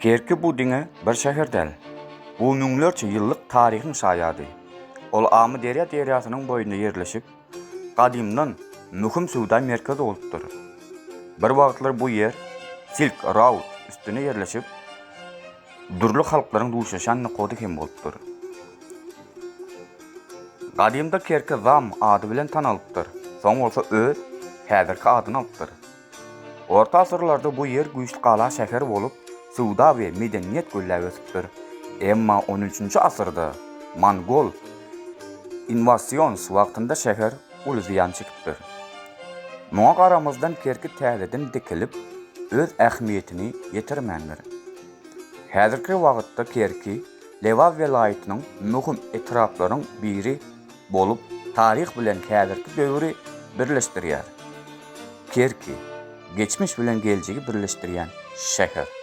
Kerki bu diňe bir şäher däl. Bu müňlerçe ýyllyk taryhyň şaýady. Ol Amy Derýa derýasynyň boýunda ýerleşip, gadymdan möhüm suwda merkezi bolupdyr. Bir wagtlar bu ýer Silk Road üstüne ýerleşip, durly halklaryň duşaşan nokody hem bolupdyr. Gadymda Kerki Zam ady bilen tanalypdyr. Soň bolsa öz häzirki adyny alypdyr. Orta asyrlarda bu ýer güýçli gala şäher bolup, suwda we medeniýet gölläp ösüpdir. Emma 13-nji asyrda Mongol invasiýon wagtynda şäher uly ziýan çekipdir. Muňa garamyzdan Kerki täzeden dikilip, öz ähmiýetini ýetirmändir. Häzirki wagtda Kerki Lewa welaýatynyň möhüm etraplaryň biri bolup, taryh bilen häzirki döwri birleşdirýär. Kerki geçmiş bilen geljegi birleşdirýän şäher.